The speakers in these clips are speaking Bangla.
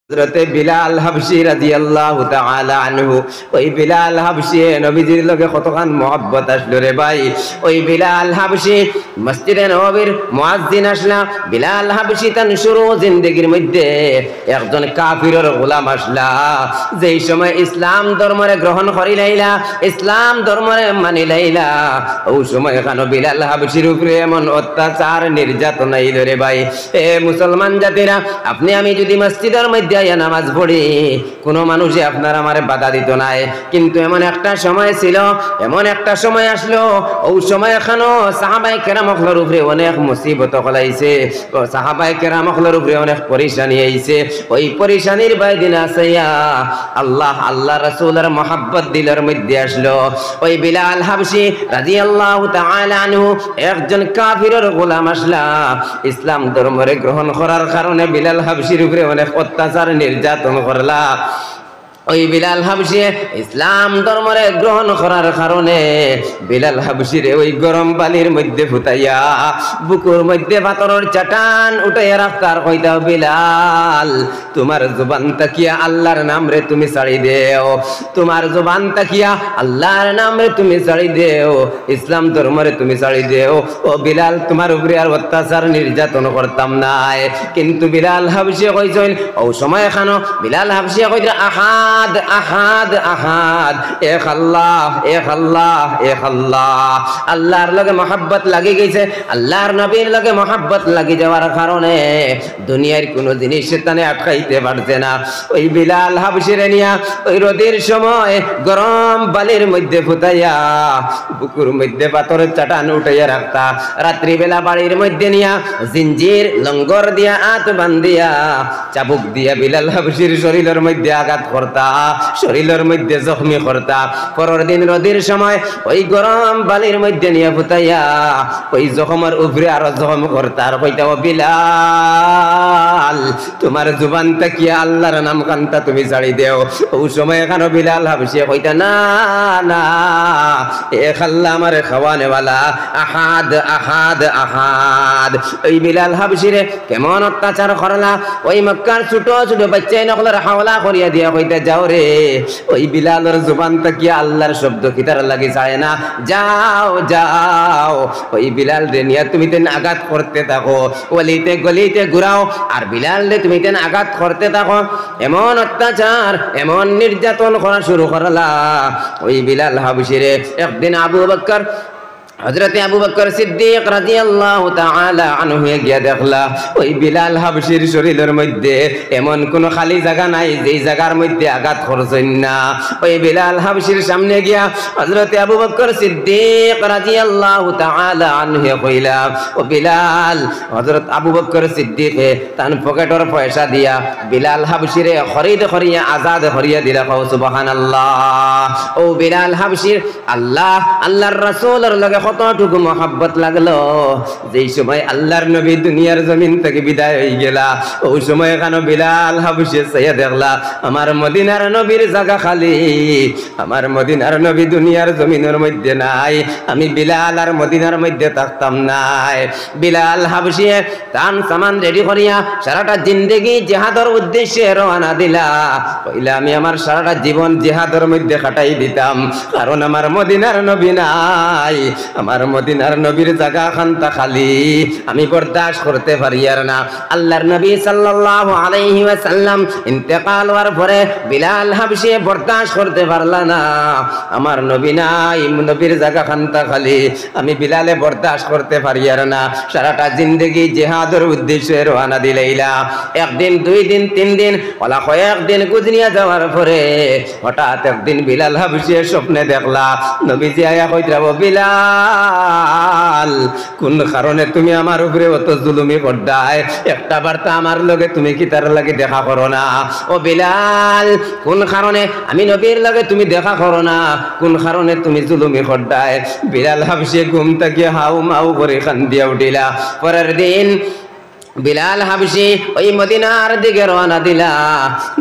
হযরতে বিলাল হাবশী রাদিয়াল্লাহু তাআলা আনহু ওই বিলাল হাবশী নবীজির লগে কতখান মহব্বত আসলো রে ভাই। ওই বিলাল হাবশী মসজিদে নববীর মুয়াজ্জিন আসলা। বিলাল হাবশী তার শুরু জিন্দেগির মধ্যে একজন কাফিরের গোলাম আসলা। যেই সময় ইসলাম ধর্মরে গ্রহণ করি লাইলা, ইসলাম ধর্মরে মানি লাইলা, ওই সময় এখানে বিলাল হাবশীর উপরে এমন অত্যাচার নির্যাতন আইল রে ভাই। এ মুসলমান জাতিরা, আপনি আমি যদি মসজিদের মধ্যে নামাজ পড়ি, কোনো মানুষই আপনার আমার বাধা দিত নাই। কিন্তু এমন একটা সময় ছিল, এমন একটা সময় আসলো, ওই সময় এখানো সাহাবায়ে কেরামদের উপরে অনেক মুসিবত হলাইছে, সাহাবায়ে কেরামদের উপরে অনেক পরেশানি আইছে। ওই পরেশানির বাইদিন আসাইয়া আল্লাহ রাসূলের মহব্বত দিলের মধ্যে আসলো। ওই বিলাল হাবশী রাদিয়াল্লাহু তাআলা আনহু একজন কাফিরের গোলাম আসলা। ইসলাম ধর্মরে গ্রহণ করার কারণে বিলাল হাবশীর উপরে অনেক অত্যাচার নির্যাতন করলা। ওই বিলাল হাবশী ইসলাম ধর্মরে গ্রহণ করার কারণে বিলাল হাবশীর ওই গরম পানির মধ্যে ফুটাইয়া বুকুর মধ্যে পাথরের চাটান উঠাইয়া রাখতার কইতাও, বিলাল তোমার জবান তাকিয়া আল্লাহর নাম রে তুমি ছাড়ি দেও, তোমার জবান তাকিয়া আল্লাহর নাম রে তুমি ছাড়ি দেও, ইসলাম ধর্মরে তুমি ছাড়ি দেও। ও বিলাল, তোমার উপরে আর অত্যাচার নির্যাতন করতাম নাই। কিন্তু বিলাল হাবশী কইছেন, ও সময় এখানো বিলাল হাবশী কইরা আহাদ আহাদ আহাদ, এক আল্লাহ এক আল্লাহ এক আল্লাহ। আল্লাহর লগে মহব্বত লাগি গেছে, আল্লাহর নবীর লগে মহব্বত লাগি যাওয়ার কারণে দুনিয়ার কোনো জিনিস শয়তানে আটকাইতে পারছে না। ওই বিলাল হাবশীর নিয়া ওই রোদের সময় গরম বালির মধ্যে ফুটাইয়া বুকুর মধ্যে পাথরের চাটান উঠাইয়া রাখতা। রাত্রিবেলা বাড়ির মধ্যে নিয়া জিঞ্জির লঙ্গর দিয়া আত বান্ধিয়া চাবুক দিয়া বিলাল হাবশীর শরীরের মধ্যে আঘাত করতা, শরীরের মধ্যে জখমি করতা। পরের দিন রোদের সময় ওই গরম বালির মধ্যে নিয়ে ফুটাইয়া ওই জখমের উপরে আরো জখম করতা। আর কইতা, ও বিলাল তোমার জুবান তাকিয়া আল্লাহর নাম কান্তা তুমি ছাড়ি দেও। ওই সময় এখানে বিলাল হাবশী কইতা, না না, এক আল্লাহ আমারে খাওয়ানেওয়ালা, আহাদ আহাদ আহাদ। ওই বিলাল হাবশীরে কেমন অত্যাচার করলা। ওই মক্কার ছোট ছোট বাচ্চাই নকলের হাওলা করিয়া দিয়া কইতা, যাও রে, ওই বিলালের জবান তাকিয়া আল্লাহর শব্দ কিতার লাগি যায় না, যাও যাও ওই বিলাল রে নিয়া তুমি তেন আঘাত করতে থাকো, গলিতে গলিতে ঘুরাও আর বিলাল রে তুমি তেন আঘাত করতে থাকো। এমন অত্যাচার এমন নির্যাতন করা শুরু করলা। ওই বিলাল হাবশীরে একদিন হযরতে আবু বকর সিদ্দিক রাদিয়াল্লাহু তাআলা আনহু গিয়া দেখলা ওই বিলাল হাবশীর শরীরের মধ্যে এমন কোন খালি জায়গা নাই যেই জায়গার মধ্যে আঘাত করছেন না। ওই বিলাল হাবশীর সামনে গিয়া হযরতে আবু বকর সিদ্দিক রাদিয়াল্লাহু তাআলা আনহু কইলা, ও বিলাল। হযরত আবু বকর সিদ্দিক তান পকেটর পয়সা দিয়া বিলাল হাবশীরে খরিদ করিয়া আজাদ করিয়া দিলা। সুবহানাল্লাহ। ও বিলাল হাবশীর আল্লাহর রাসূলের লগে কতটুকু মহব্বত লাগলো। যেই সময় আল্লাহর নবী দুনিয়ার জমিন থেকে বিদায় হয়ে গেলা, ওই সময় এখানে বিলাল হাবশী চাইয়া দেখলা আমার মদিনার নবীর জায়গা খালি, আমার মদিনার নবী দুনিয়ার জমিনের মধ্যে নাই, আমি বিলাল আর মদিনার মধ্যে থাকতাম নাই। বিলাল হাবশী তান সামান রেডি করিয়া সারাটা জিন্দেগি জিহাদের উদ্দেশ্যে রওনা দিলা। কইলা, আমি আমার সারাটা জীবন জিহাদের মধ্যে কাটাই দিতাম, কারণ আমার মদিনার নবী নাই, আমার মদিনার নবীর জায়গা খান্তা খালি, আমি বরদাস্ত করতে পারি আর না। আল্লাহর নবী সাল্লাল্লাহু আলাইহি ওয়াসাল্লাম ইন্তেকাল হওয়ার পরে বিলাল হাবশী বরদাস্ত করতে পারলা না, আমার নবী নাই, নবীর জায়গা খান্তা খালি, আমি বিলালে বরদাস্ত করতে পারি আর না। সারাটা জিন্দেগি জিহাদের উদ্দেশ্যে রওনা দিলাইলা। একদিন দুই দিন তিন দিন ওলা কয়েকদিন গুজরিয়া যাওয়ার পরে হঠাৎ একদিন বিলাল হাবশী স্বপ্নে দেখলা নবীজি আয়া কইরা, ও বিলাল কোন কারণে তুমি আমার উপরে অত জুলুমি করদায়, একটা বার্তা আমার লগে তুমি কি তার লাগে দেখা করো না। ও বিলাল কোন কারণে আমি নবীর লগে তুমি দেখা করো না, কোন কারণে তুমি জুলুমি করদায়। বিলাল হাবশী ঘুম থেকে হাউ মাউ করে কান্দিয়া উঠিলা। পরের দিন বিলাল হাবশি ওই মদিনার দিকে রওনা দিলা।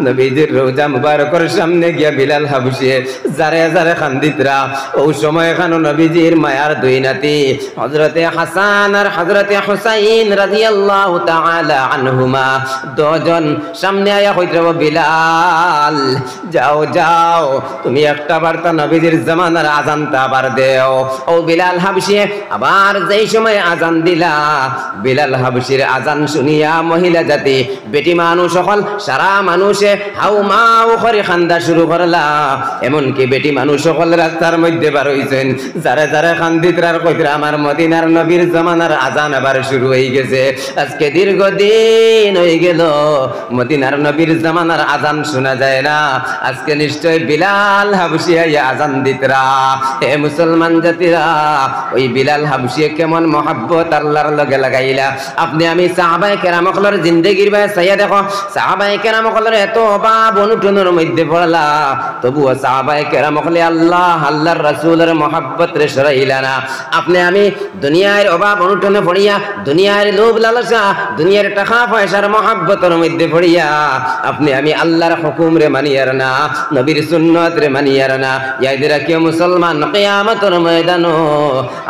নবীজির রওজা মুবারকের সামনে গিয়া বিলাল হাবশি জারে জারে কান্দিতরা। ওই সময় খানো নবীজির মায়ার দুই নাতি হযরতে হাসান আর হযরতে হুসাইন রাদিয়াল্লাহু তাআলা আনহুমা দুজন সামনে আয়া কইতে, বিলাল যাও যাও তুমি একটা বার্তা নবীজির জামানার আজানটা আবার দেও। ও বিলাল হাবশি আবার যেই সময় আজান দিলা, বিলাল হাবশির আজান শুনিয়া মহিলা জাতি বেটি মানুষ সকল সারা মানুষে হাউ মাউ করে খান্দা শুরু করলা। এমনকি বেটি মানুষ সকল রাস্তার মধ্যে বার হইছেন, যারা যারা খান্দিতরার কইরা আমার মদিনার নবীর জামানার আজান আবার শুরু হয়ে গেছে। আজকে দীর্ঘদিন হয়ে গেল মদিনার নবীর জামানার আজান শোনা যায় না। আজকে নিশ্চয় বিলাল হাবশি আজান দিতরা। হে মুসলমান জাতিরা, ওই বিলাল হাবশি কেমন মহব্বত আল্লাহর লগে লাগাইলা। আপনি আমি সাহাবায়ে কেরামকলের জিন্দেগির ভাই চাইয়া দেখো, সাহাবায়ে কেরামকলের এত অভাব অনুটনের মধ্যে পড়লা, তবুও সাহাবায়ে কেরামকলে আল্লাহর রাসূলের মহব্বত রে সরাইলা না। আপনি আমি দুনিয়ার অভাব অনুটনে পড়িয়া, দুনিয়ার লোভ লালসা, দুনিয়ার টাকা পয়সার মহব্বতের মধ্যে পড়িয়া আপনি আমি আল্লাহর হুকুম রে মানিয়ার না, নবীর সুন্নাত রে মানিয়ার না। ইয়াদিরা কি মুসলমান কিয়ামতের ময়দানো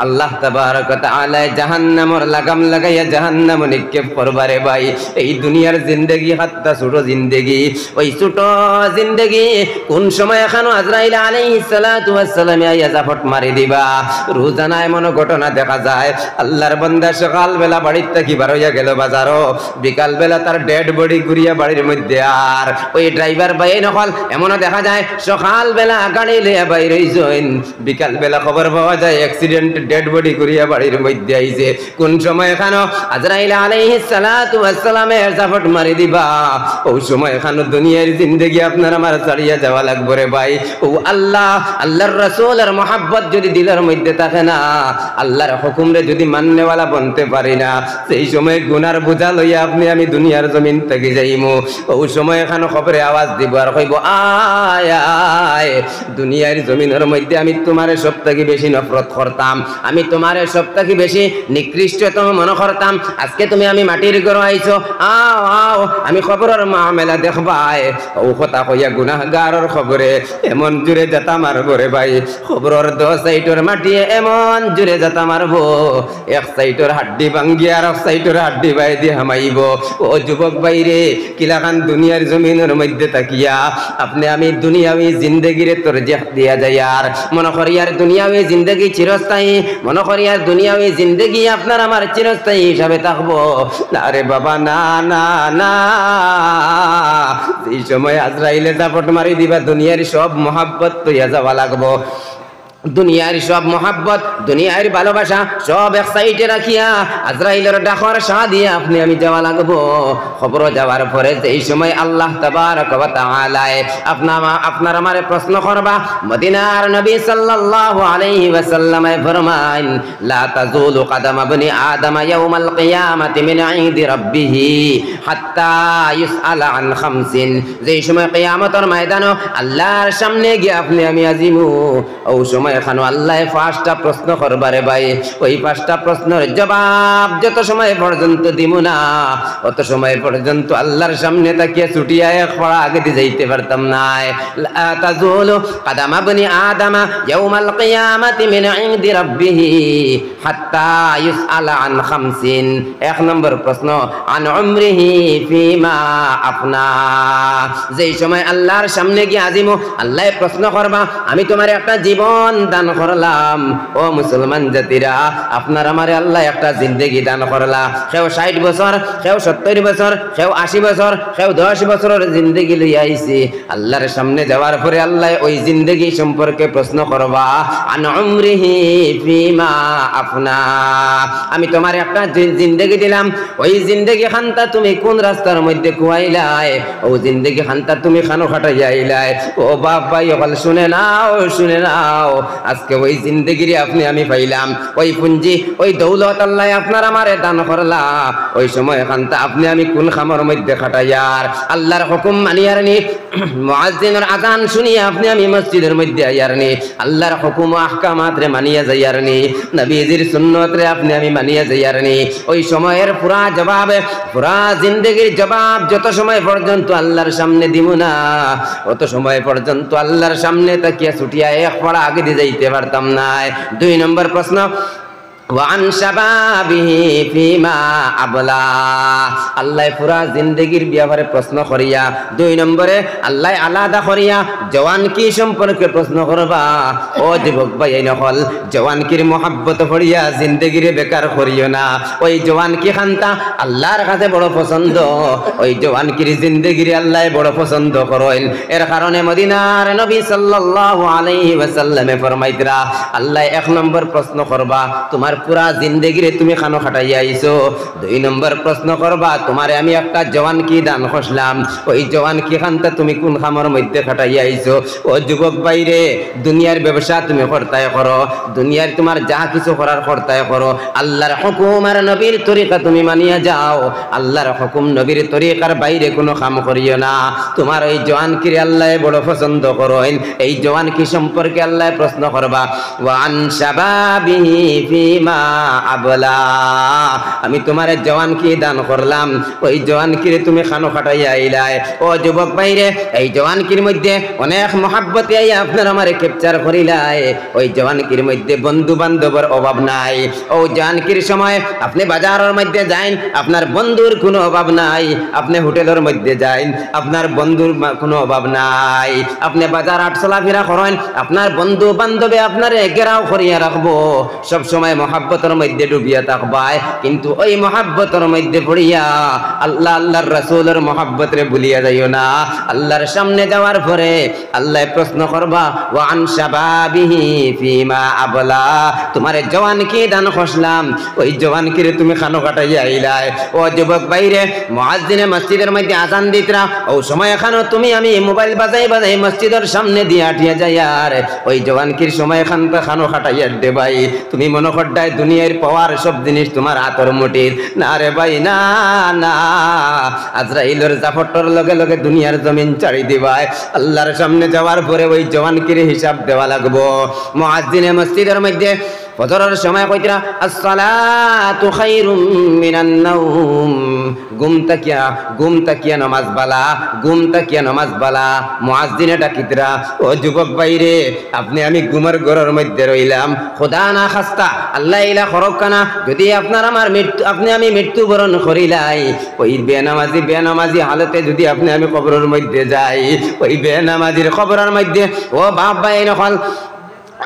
আল্লাহ তাবারক ওয়া তাআলা জাহান্নামের লাগাম লাগাইয়া জাহান্নাম নিক্ষেপ করবারে ভাই। এই দুনিয়ার জিন্দেগি হাত্তা ছোট জিন্দেগি, ওই ছোট জিন্দেগি কোন সময় এখানো আজরাইল আলাইহিস সালাতু ওয়াস সালাম আইয়া জাফট মারি দিবা। রোজানা এমন ঘটনা দেখা যায়, আল্লাহর বান্দা সকাল বেলা বাড়ির থেকে বার হইয়া গেল বাজারও, বিকাল বেলা তার ডেড বডি ঘুরিয়া বাড়ির মধ্যে। আর ওই ড্রাইভার ভাই নকল এমনও দেখা যায় সকাল বেলা গাড়ি লইয়া বাইর হইছেন, বিকাল বেলা খবর পাওয়া যায় অ্যাক্সিডেন্ট ডেড বডি ঘুরিয়া বাড়ির মধ্যে আইছে। কোন সময় এখানো আজরাইল আলাইহিস সালাতু ওয়াস সালামের জাফট মারি দিবা, ওই সময় এখানো দুনিয়ার জিন্দেগি আপনার আমার ছাড়িয়া যাওয়া লাগবে রে ভাই। ও আল্লাহর রাসূলের মহব্বত যদি দিলের মধ্যে থাকে না, আল্লাহর হুকুমরে যদি মাননেওয়ালা বনতে পারি না, সেই সময় গুনার বোঝা লইয়া আপনি আমি দুনিয়ার জমিন থেকে যাইমু। ওই সময় এখানো খবরে আওয়াজ দিব আর কইব, আয় আয় দুনিয়ার জমিনের মধ্যে আমি তোমারে সব থেকে বেশি নফরত করতাম, আমি তোমারে সব থেকে বেশি নিকৃষ্টতম মনে করতাম। আজকে তুমি আমি মাটির ঘর আইছো, আও আও আমি খবরের মামেলা দেখবাই। ও কথা কইয়া গুনাহগারের খবরে এমন জুড়ে যাতা মারবো রে ভাই, খবরের 10 সাইটের মাটি এমন জুড়ে যাতা মারবো, এক সাইটের হাড্ডি ভাঙ্গি আর এক সাইটের হাড্ডি বাই দিয়ে হামাইব। ও যুবক ভাইরে, কিলাখান দুনিয়ার জমিনের মধ্যে তাকিয়া আপনি আমি দুনিয়াবি জিন্দেগিরে তরজিহ দিয়া যায়। আর মনে করি আর দুনিয়াবি জিন্দেগি চিরস্থায়ী, মনে করি আর দুনিয়াবি জিন্দেগি আপনার আমার চিরস্থায়ী হিসাবে থাকবো। না রে বাবা, না না না, এই সময় আজরাইলে জাফট মারি দিবা, দুনিয়ার সব মহব্বত তৈয়া যাওয়া লাগবো। দুনিয়ার সব মহাব্বত, দুনিয়ার ভালোবাসা সব এক সাইডে রাখিয়া আজরাইলের ডাকর সাহ দিয়ে আপনি আমি যাওয়া লাগবো। খবর যাওয়ার পরে এই সময় আল্লাহ তাবারক ওয়া তাআলা আপনার আমারে প্রশ্ন করবা। মদিনার নবী সাল্লাল্লাহু আলাইহি ওয়াসাল্লাম ফরমান, লা তাজুলু কদম ইবনি আদম ইয়াউমাল কিয়ামাতি মিন ইনদি রাব্বিহি হাত্তা ইউসআলা আন খামসিন। যেই সময় কিয়ামতের ময়দানে আল্লাহর সামনে গিয়ে আপনি আমি আজিমু, ওই সময় এখানে আল্লাহ 5টা প্রশ্ন করবারে ভাই। ওই 5টা প্রশ্নের জবাব যত সময় পর্যন্ত দিমু না, অত সময় পর্যন্ত আল্লাহর সামনে তাকিয়ে ছুটিয়া এক পড়া আগে দিয়ে যাইতে পারতাম না। লা তাজুলু কদম ইবনি আদম ইয়াউমাল কিয়ামাতি মিন ইনদি রাব্বিহি হাত্তা ইউসআলা আন খামসিন। 1 নম্বর প্রশ্ন, আন উমরিহি ফিমা আফনা। যেই সময় আল্লাহর সামনে গিয়ে আজিমু, আল্লাহ প্রশ্ন করবা, আমি তোমার একটা জীবন দান করলাম। ও মুসলমান জাতিরা, আপনার আমারে আল্লাহ একটা জিন্দেগি দান করলা। কেউ 60 বছর, কেউ 70 বছর, কেউ 80 বছর, কেউ 10 বছরের জিন্দেগি লইয়া আইছি। আল্লাহর সামনে যাওয়ার পরে আল্লাহ ওই জিন্দেগি সম্পর্কে প্রশ্ন করবা, আন উমরিহি ফিমা আফনা। আমি তোমার একটা জিন্দেগি দিলাম, ওই জিন্দেগি খানটা তুমি কোন রাস্তার মধ্যে কুয়াইলাই, ও জিন্দেগি খানটা তুমি খানো খাটাইয়া আইলাই। ও বাপ ভাই, শুনে নাও শুনে নাও, আজকে ওই জিন্দেগিরি আপনি আমি পাইলাম, ওই পুঞ্জি ওই দৌলত আল্লাহ আপনার আমারে দান করলা, ওই সময় এখানটা আপনি আমি কোন খামর মধ্যে খাটাইয়ার আল্লাহর হুকুম মানিয়ারনি, মুয়াজ্জিনের আযান শুনিয়ে আপনি আমি মসজিদের মধ্যে আইয়ারনি, আল্লাহর হুকুম ও আহকামাত রে মানিয়া যাইয়ারনি, নবীজির সুন্নত রে আপনি আমি মানিয়া যাইয়ারনি। ওই সময়ের পুরা জবাব, পুরা জিন্দেগির জবাব যত সময় পর্যন্ত আল্লাহর সামনে দিব না, অত সময় পর্যন্ত আল্লাহর সামনে তাকিয়া ছুটিয়া এক পড়া আগে দিয়ে যাইতে পারতাম না। 2 নম্বর প্রশ্ন, ওয়ান শাবাবিহি ফিমা আবলা, আল্লাহ পুরা জিন্দেগির ব্যাপারে প্রশ্ন করিয়া 2 নম্বরে আল্লাহ আলাদা করিয়া জওয়ানকি সম্পর্কে প্রশ্ন করবা। ও যুবক ভাই নকল, জওয়ানকির মহব্বত করিয়া জিন্দেগিরে বেকার করিও না। ওই জওয়ানকি খান্তা আল্লাহর কাছে বড় পছন্দ, ওই জওয়ানকির জিন্দেগিরে আল্লাহ বড় পছন্দ করেন। এর কারণে মদিনার নবী সাল্লাল্লাহু আলাইহি ওয়াসাল্লামে ফরমাইতরা, আল্লাহ 1 নম্বর প্রশ্ন করবা তোমার পুরা জিন্দেগিরে তুমি খানো খাটাইয়া আইছো। 2 নম্বর প্রশ্ন করবা তোমারে আমি একটা জওয়ান কি দান করলাম, ওই জওয়ান কি খানটা তুমি কোন খামর মধ্যে খাটাইয়া আইছো। ও যুবক বাইরে, দুনিয়ার ব্যবসা তুমি করতায় করো, দুনিয়ার তোমার যা কিছু করার করতায় করো, আল্লাহর হুকুম আর নবীর তরিকা তুমি মানিয়া যাও। আল্লাহর হুকুম নবীর তরিকার বাইরে কোনো কাম করিও না। তোমার ওই জওয়ান কি আল্লাহ বড় পছন্দ করেন, এই জওয়ান কি সম্পর্কে আল্লাহ প্রশ্ন করবা। ওয়ান শাবাবিহি ফিমা আবলা, আমি তোমার জওয়ান কি দান করলাম, ওই জওয়ান কি তুমি খানো খাটাইয়া আইলাই। ও যুবক ভাইরে, এই জওয়ান কির মধ্যে অনেক মহাব্বতে আইয়া আপনার আমারে ক্যাপচার করিলাই। ওই জওয়ান কির মধ্যে বন্ধু বান্ধবের অভাব নাই। ও জওয়ান কির সময় আপনি বাজারের মধ্যে যাইন, আপনার বন্ধুর কোনো অভাব নাই। আপনি হোটেলের মধ্যে যাইন, আপনার বন্ধুর কোনো অভাব নাই। আপনি বাজার হাট চলাফেরা করেন, আপনার বন্ধু বান্ধবে আপনারে ঘেরাও করিয়া রাখবো, সব সময় মহাব্বতের মধ্যে ডুবিয়া থাকবাই। কিন্তু ওই মহাব্বতের মধ্যে পড়িয়া আল্লাহ আল্লাহর রাসূলের মহাব্বতরে ভুলিয়া যাইও না। আল্লাহর সামনে যাওয়ার পরে আল্লাহ প্রশ্ন করবা, ওয়া আন শাবাবিহি ফিমা আবলা, তোমারে জওয়ান কি দান করলাম, ওই জওয়ান কি তুমি খানো কাটাইয়া আইলাই। ও যুবক বাইরে, মুয়াজ্জিনে মসজিদের মধ্যে আযান দিতরা, ও সময় এখানে তুমি আমি মোবাইল বাজাই বাজাই মসজিদের সামনে দিয়ে আটিয়া যাই, আর ওই জওয়ান কির সময় এখানটা খানো কাটাইয়া দে ভাই। তুমি মনে করডায় দুনিয়ার পাওয়ার সব জিনিস তোমার হাতের মুঠির, না রে ভাই, না না। আজরাইলের জাফরটার লগে লগে দুনিয়ার জমিন ছাড়ি দিবাই। আল্লাহর সামনে যাওয়ার পরে ওই জওয়ানকির হিসাব দেওয়া লাগবো। মুয়াজ্জিনে মসজিদের মধ্যে ফজরের সময় কইতরা, আসসালাতু খায়রুম মিনান নাওম, ঘুম তাকিয়া নামাজ বালা, ঘুম তাকিয়া নামাজ বালা। মুয়াজ্জিনে ডাকিতরা, ও যুবক ভাইরে, আপনি আমি ঘুমের ঘরের মধ্যে রইলাম, খোদা না খাস্তা আল্লাহ ইলা খরকানা, যদি আপনার আমার মৃত্যু, আপনি আমি মৃত্যুবরণ করিলাই, ওই বেনামাজি হালতে যদি আপনি আমি কবরের মধ্যে যাই, ওই বেনামাজির কবরের মধ্যে, ও বাপ ভাই নকল